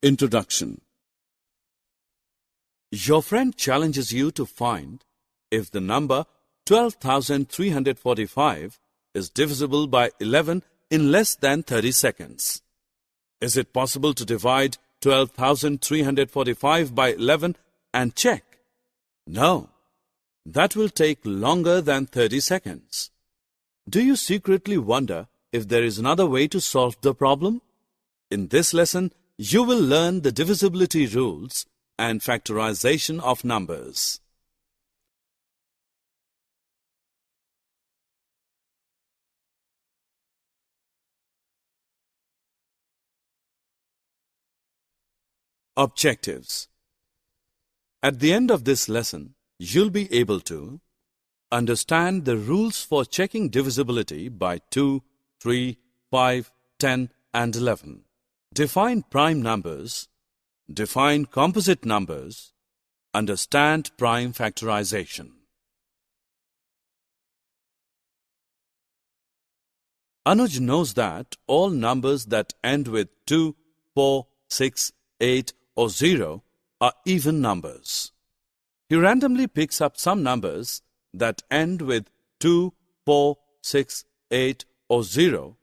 Introduction. Your friend challenges you to find if the number 12,345 is divisible by 11 in less than 30 seconds. Is it possible to divide 12,345 by 11 and check? No, that will take longer than 30 seconds. Do you secretly wonder if there is another way to solve the problem? In this lesson, you will learn the divisibility rules and factorization of numbers. Objectives. At the end of this lesson, you'll be able to understand the rules for checking divisibility by 2, 3, 5, 10 and 11. Define prime numbers, define composite numbers, understand prime factorization. Anuj knows that all numbers that end with 2, 4, 6, 8 or 0 are even numbers. He randomly picks up some numbers that end with 2, 4, 6, 8 or 0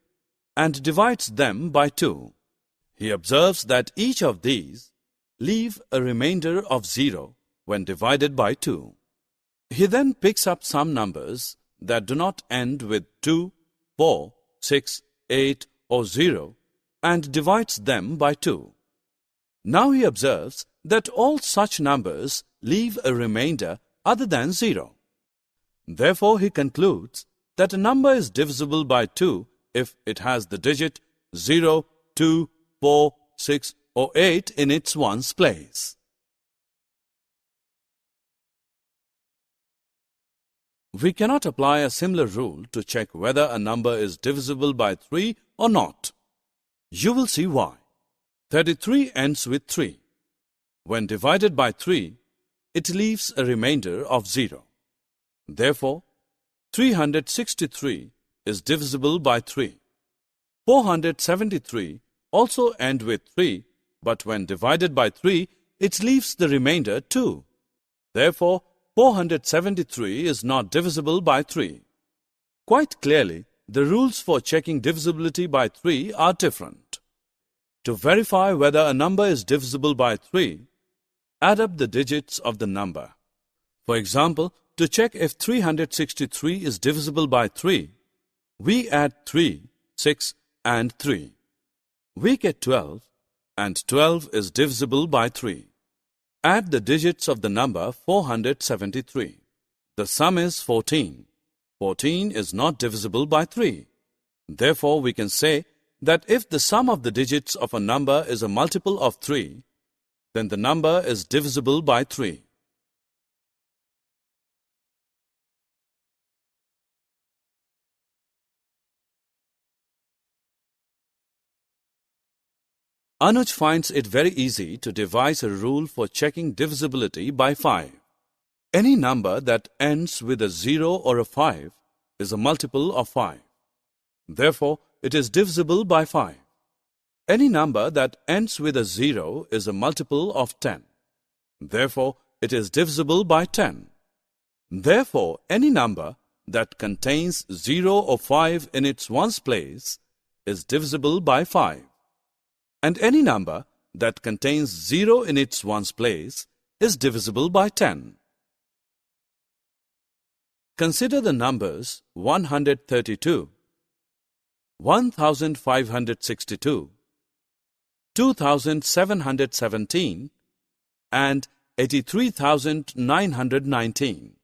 and divides them by 2. He observes that each of these leave a remainder of 0 when divided by 2. He then picks up some numbers that do not end with 2, 4, 6, 8 or 0 and divides them by 2. Now he observes that all such numbers leave a remainder other than 0. Therefore, he concludes that a number is divisible by 2 if it has the digit 0, 2, 4, 6 or 8 in its ones place. We cannot apply a similar rule to check whether a number is divisible by 3 or not. You will see why. 33 ends with 3. When divided by 3, it leaves a remainder of 0. Therefore, 363 is divisible by 3. 473 also end with 3, but when divided by 3, it leaves the remainder 2. Therefore, 473 is not divisible by 3. Quite clearly, the rules for checking divisibility by 3 are different. To verify whether a number is divisible by 3, add up the digits of the number. For example, to check if 363 is divisible by 3, we add 3, 6 and 3. We get 12, and 12 is divisible by 3. Add the digits of the number 473. The sum is 14. 14 is not divisible by 3. Therefore, we can say that if the sum of the digits of a number is a multiple of 3, then the number is divisible by 3. Anuj finds it very easy to devise a rule for checking divisibility by 5. Any number that ends with a 0 or a 5 is a multiple of 5. Therefore, it is divisible by 5. Any number that ends with a 0 is a multiple of 10. Therefore, it is divisible by 10. Therefore, any number that contains 0 or 5 in its ones place is divisible by 5. And any number that contains 0 in its ones place is divisible by 10. Consider the numbers 132, 1562, 2717 and 83,919.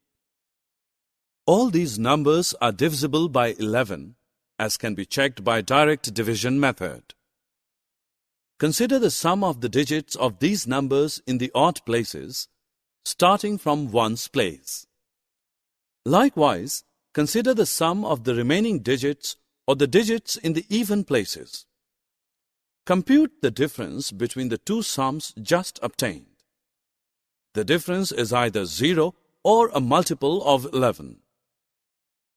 All these numbers are divisible by 11, as can be checked by direct division method. Consider the sum of the digits of these numbers in the odd places, starting from ones place. Likewise, consider the sum of the remaining digits or the digits in the even places. Compute the difference between the two sums just obtained. The difference is either 0 or a multiple of 11.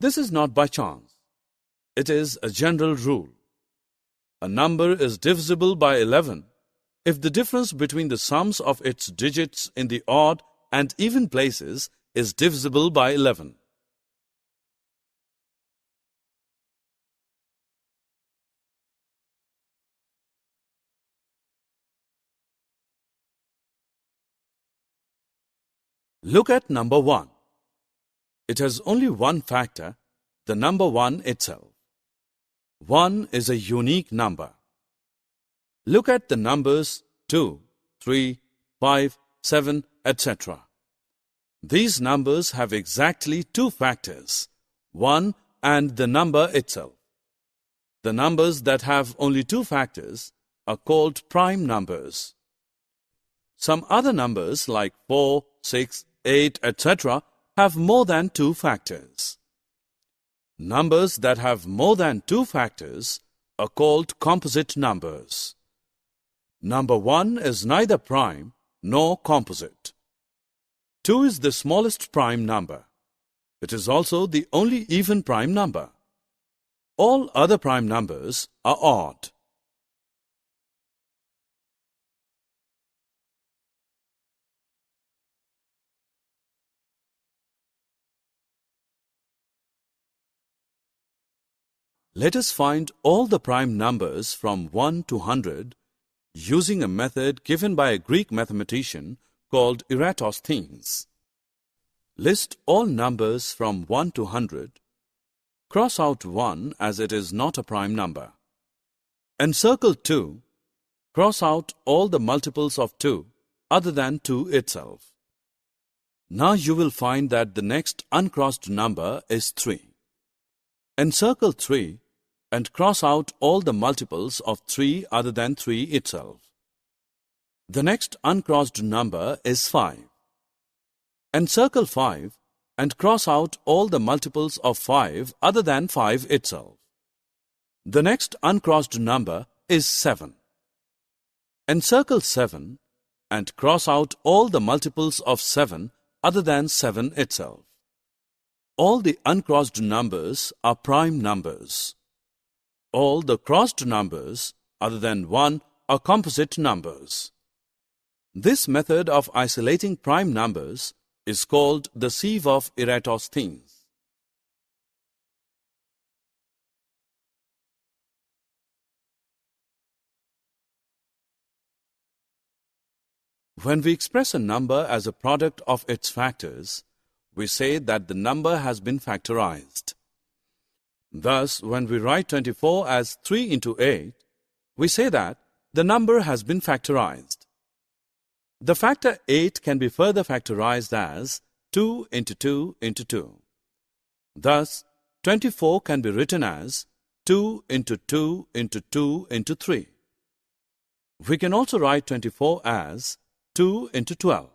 This is not by chance. It is a general rule. A number is divisible by 11 if the difference between the sums of its digits in the odd and even places is divisible by 11. Look at number 1. It has only one factor, the number 1 itself. 1 is a unique number. Look at the numbers 2, 3, 5, 7, etc. These numbers have exactly two factors, 1 and the number itself. The numbers that have only two factors are called prime numbers. Some other numbers like 4, 6, 8, etc. have more than two factors. Numbers that have more than two factors are called composite numbers. Number 1 is neither prime nor composite. 2 is the smallest prime number. It is also the only even prime number. All other prime numbers are odd. Let us find all the prime numbers from 1 to 100 using a method given by a Greek mathematician called Eratosthenes. List all numbers from 1 to 100. Cross out 1 as it is not a prime number. Encircle 2. Cross out all the multiples of 2 other than 2 itself. Now you will find that the next uncrossed number is 3. Encircle 3 and cross out all the multiples of 3 other than 3 itself. The next uncrossed number is 5. Encircle 5 and cross out all the multiples of 5 other than 5 itself. The next uncrossed number is 7. Encircle 7 and cross out all the multiples of 7 other than 7 itself. All the uncrossed numbers are prime numbers. All the crossed numbers other than 1 are composite numbers. This method of isolating prime numbers is called the sieve of Eratosthenes. When we express a number as a product of its factors, we say that the number has been factorized. Thus, when we write 24 as 3 into 8, we say that the number has been factorized. The factor 8 can be further factorized as 2 into 2 into 2. Thus, 24 can be written as 2 into 2 into 2 into 3. We can also write 24 as 2 into 12.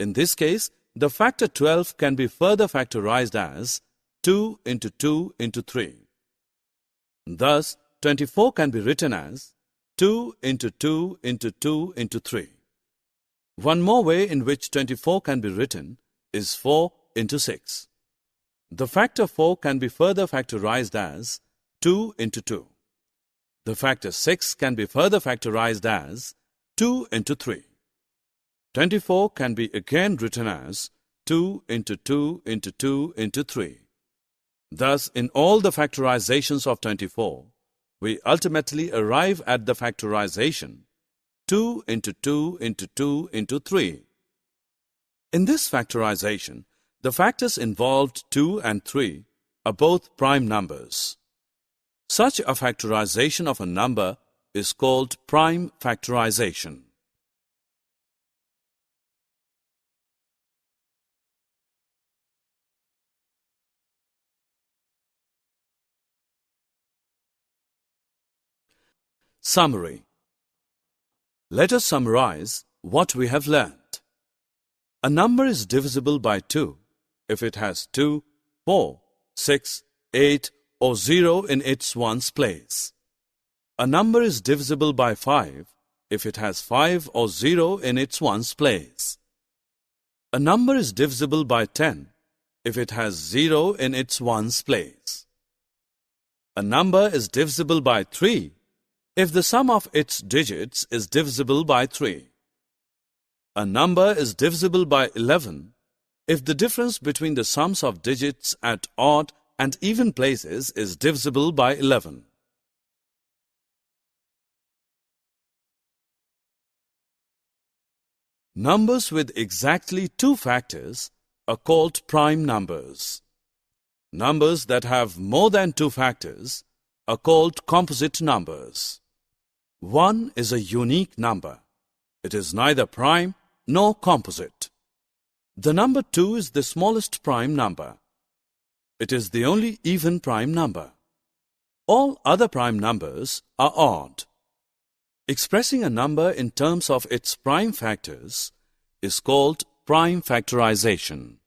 In this case, the factor 12 can be further factorized as 2 into 2 into 3. Thus, 24 can be written as 2 into 2 into 2 into 3. One more way in which 24 can be written is 4 into 6. The factor 4 can be further factorized as 2 into 2. The factor 6 can be further factorized as 2 into 3. 24 can be again written as 2 into 2 into 2 into 3. Thus, in all the factorizations of 24, we ultimately arrive at the factorization 2 into 2 into 2 into 3. In this factorization, the factors involved 2 and 3 are both prime numbers. Such a factorization of a number is called prime factorization. Summary. Let us summarize what we have learnt. A number is divisible by 2 if it has 2, 4, 6, 8 or 0 in its ones place. A number is divisible by 5 if it has 5 or 0 in its ones place. A number is divisible by 10 if it has 0 in its ones place. A number is divisible by 3 if the sum of its digits is divisible by 3. A number is divisible by 11 if the difference between the sums of digits at odd and even places is divisible by 11. Numbers with exactly 2 factors are called prime numbers. Numbers that have more than 2 factors are called composite numbers. 1 is a unique number. It is neither prime nor composite. The number 2 is the smallest prime number. It is the only even prime number. All other prime numbers are odd. Expressing a number in terms of its prime factors is called prime factorization.